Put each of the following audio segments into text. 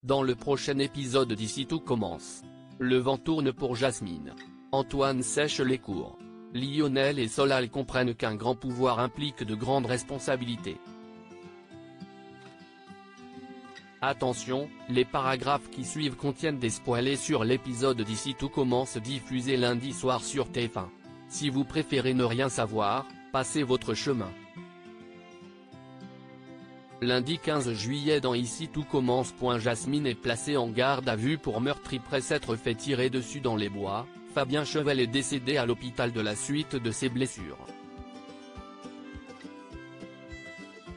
Dans le prochain épisode d'Ici tout commence. Le vent tourne pour Jasmine. Antoine sèche les cours. Lionel et Solal comprennent qu'un grand pouvoir implique de grandes responsabilités. Attention, les paragraphes qui suivent contiennent des spoilers sur l'épisode d'Ici tout commence diffusé lundi soir sur TF1. Si vous préférez ne rien savoir, passez votre chemin. Lundi 15 juillet dans Ici tout commence. Jasmine est placée en garde à vue pour meurtre après s'être fait tirer dessus dans les bois. Fabien Chevel est décédé à l'hôpital de la suite de ses blessures.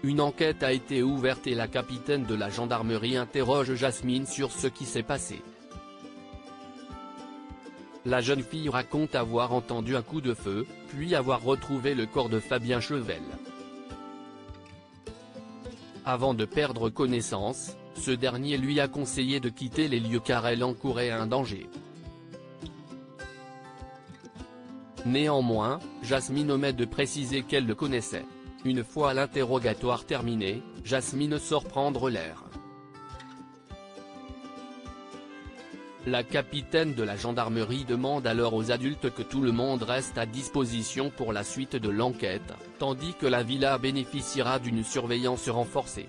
Une enquête a été ouverte et la capitaine de la gendarmerie interroge Jasmine sur ce qui s'est passé. La jeune fille raconte avoir entendu un coup de feu, puis avoir retrouvé le corps de Fabien Chevel. Avant de perdre connaissance, ce dernier lui a conseillé de quitter les lieux car elle encourait un danger. Néanmoins, Jasmine omet de préciser qu'elle le connaissait. Une fois l'interrogatoire terminé, Jasmine sort prendre l'air. La capitaine de la gendarmerie demande alors aux adultes que tout le monde reste à disposition pour la suite de l'enquête, tandis que la villa bénéficiera d'une surveillance renforcée.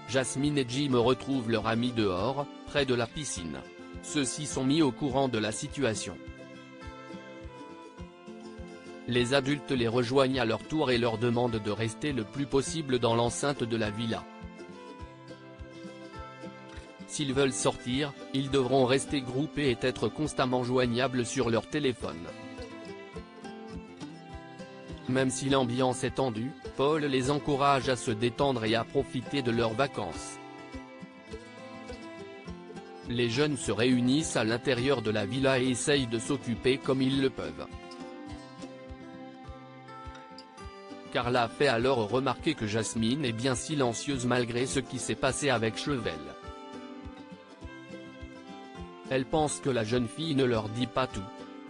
Jasmine et Jim retrouvent leur ami dehors, près de la piscine. Ceux-ci sont mis au courant de la situation. Les adultes les rejoignent à leur tour et leur demandent de rester le plus possible dans l'enceinte de la villa. S'ils veulent sortir, ils devront rester groupés et être constamment joignables sur leur téléphone. Même si l'ambiance est tendue, Paul les encourage à se détendre et à profiter de leurs vacances. Les jeunes se réunissent à l'intérieur de la villa et essayent de s'occuper comme ils le peuvent. Carla fait alors remarquer que Jasmine est bien silencieuse malgré ce qui s'est passé avec Chevel. Elle pense que la jeune fille ne leur dit pas tout.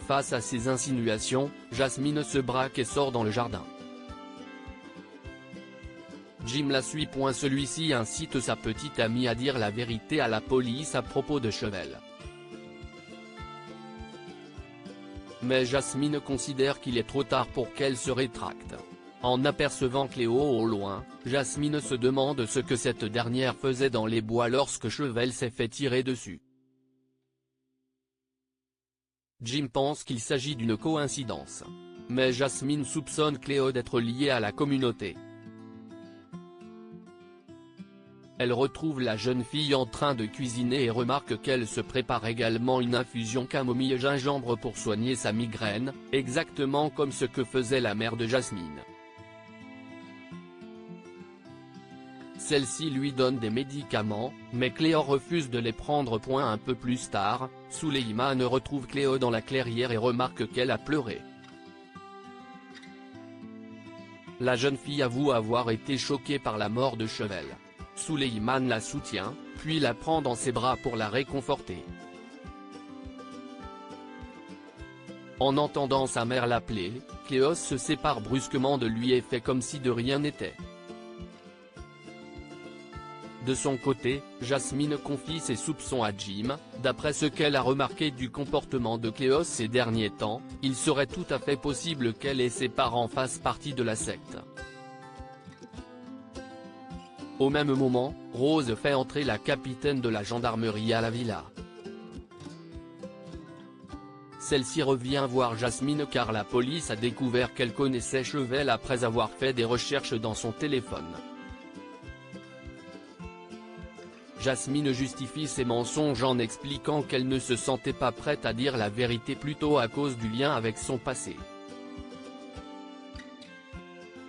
Face à ces insinuations, Jasmine se braque et sort dans le jardin. Jim la suit. Celui-ci incite sa petite amie à dire la vérité à la police à propos de Chevel. Mais Jasmine considère qu'il est trop tard pour qu'elle se rétracte. En apercevant Cléo au loin, Jasmine se demande ce que cette dernière faisait dans les bois lorsque Chevel s'est fait tirer dessus. Jim pense qu'il s'agit d'une coïncidence. Mais Jasmine soupçonne Cléo d'être liée à la communauté. Elle retrouve la jeune fille en train de cuisiner et remarque qu'elle se prépare également une infusion camomille-gingembre pour soigner sa migraine, exactement comme ce que faisait la mère de Jasmine. Celle-ci lui donne des médicaments, mais Cléo refuse de les prendre. Un peu plus tard, Souleymane retrouve Cléo dans la clairière et remarque qu'elle a pleuré. La jeune fille avoue avoir été choquée par la mort de Chevel. Souleymane la soutient, puis la prend dans ses bras pour la réconforter. En entendant sa mère l'appeler, Cléo se sépare brusquement de lui et fait comme si de rien n'était. De son côté, Jasmine confie ses soupçons à Jim. D'après ce qu'elle a remarqué du comportement de Cléo ces derniers temps, il serait tout à fait possible qu'elle et ses parents fassent partie de la secte. Au même moment, Rose fait entrer la capitaine de la gendarmerie à la villa. Celle-ci revient voir Jasmine car la police a découvert qu'elle connaissait Chevel après avoir fait des recherches dans son téléphone. Jasmine justifie ses mensonges en expliquant qu'elle ne se sentait pas prête à dire la vérité plutôt à cause du lien avec son passé.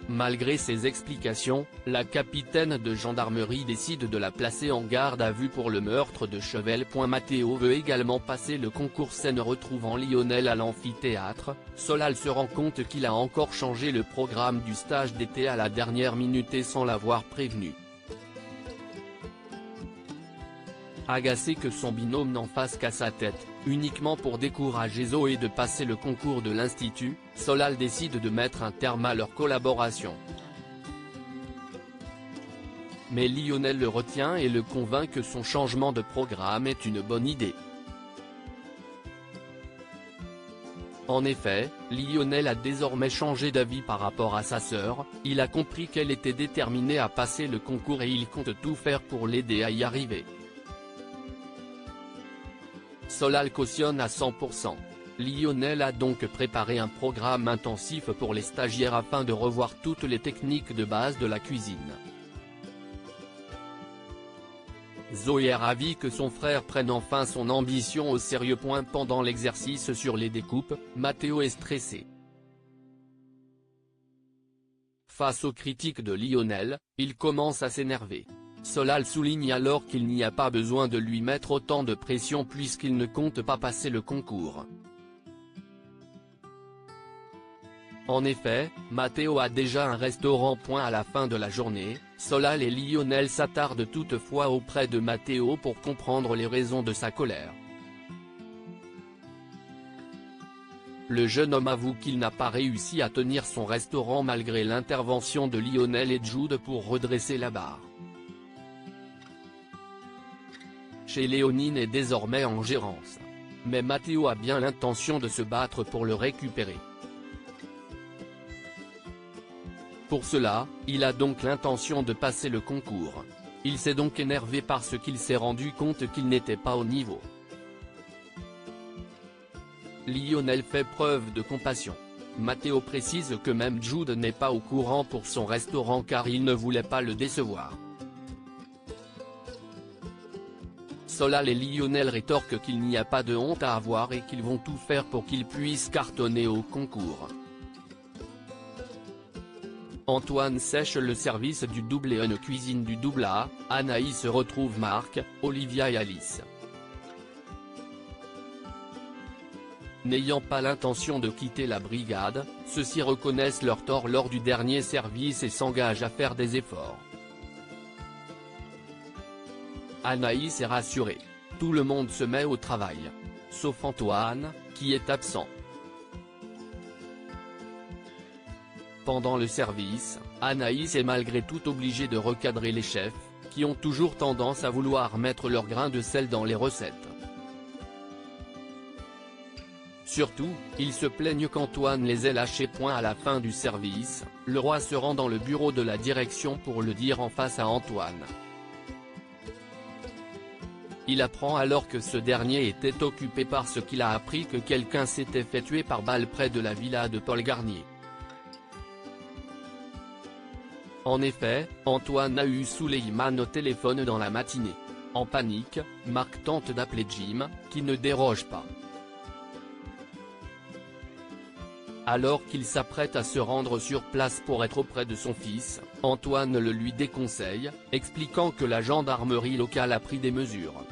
Malgré ces explications, la capitaine de gendarmerie décide de la placer en garde à vue pour le meurtre de Chevel. Mathéo veut également passer le concours scène retrouvant Lionel à l'amphithéâtre. Solal se rend compte qu'il a encore changé le programme du stage d'été à la dernière minute et sans l'avoir prévenu. Agacé que son binôme n'en fasse qu'à sa tête, uniquement pour décourager Zoé de passer le concours de l'Institut, Solal décide de mettre un terme à leur collaboration. mais Lionel le retient et le convainc que son changement de programme est une bonne idée. En effet, Lionel a désormais changé d'avis par rapport à sa sœur, il a compris qu'elle était déterminée à passer le concours et il compte tout faire pour l'aider à y arriver. Solal cautionne à 100%. Lionel a donc préparé un programme intensif pour les stagiaires afin de revoir toutes les techniques de base de la cuisine. Zoé est ravie que son frère prenne enfin son ambition au sérieux. Pendant l'exercice sur les découpes, Matteo est stressé. Face aux critiques de Lionel, il commence à s'énerver. Solal souligne alors qu'il n'y a pas besoin de lui mettre autant de pression puisqu'il ne compte pas passer le concours. En effet, Matteo a déjà un restaurant. À la fin de la journée, Solal et Lionel s'attardent toutefois auprès de Matteo pour comprendre les raisons de sa colère. Le jeune homme avoue qu'il n'a pas réussi à tenir son restaurant malgré l'intervention de Lionel et Jude pour redresser la barre. Chez Léonine est désormais en gérance. Mais Matteo a bien l'intention de se battre pour le récupérer. Pour cela, il a donc l'intention de passer le concours. Il s'est donc énervé parce qu'il s'est rendu compte qu'il n'était pas au niveau. Lionel fait preuve de compassion. Matteo précise que même Jude n'est pas au courant pour son restaurant car il ne voulait pas le décevoir. Solal et Lionel rétorquent qu'il n'y a pas de honte à avoir et qu'ils vont tout faire pour qu'il puisse cartonner au concours. Antoine sèche le service du double et une cuisine du double A, Anaïs retrouve Marc, Olivia et Alice. N'ayant pas l'intention de quitter la brigade, ceux-ci reconnaissent leur tort lors du dernier service et s'engagent à faire des efforts. Anaïs est rassurée. Tout le monde se met au travail. Sauf Antoine, qui est absent. Pendant le service, Anaïs est malgré tout obligée de recadrer les chefs, qui ont toujours tendance à vouloir mettre leur grain de sel dans les recettes. Surtout, ils se plaignent qu'Antoine les ait lâchés. À la fin du service, le roi se rend dans le bureau de la direction pour le dire en face à Antoine. Il apprend alors que ce dernier était occupé parce qu'il a appris que quelqu'un s'était fait tuer par balle près de la villa de Paul Garnier. En effet, Antoine a eu Souleymane au téléphone dans la matinée. En panique, Marc tente d'appeler Jim, qui ne déroge pas. Alors qu'il s'apprête à se rendre sur place pour être auprès de son fils, Antoine le lui déconseille, expliquant que la gendarmerie locale a pris des mesures.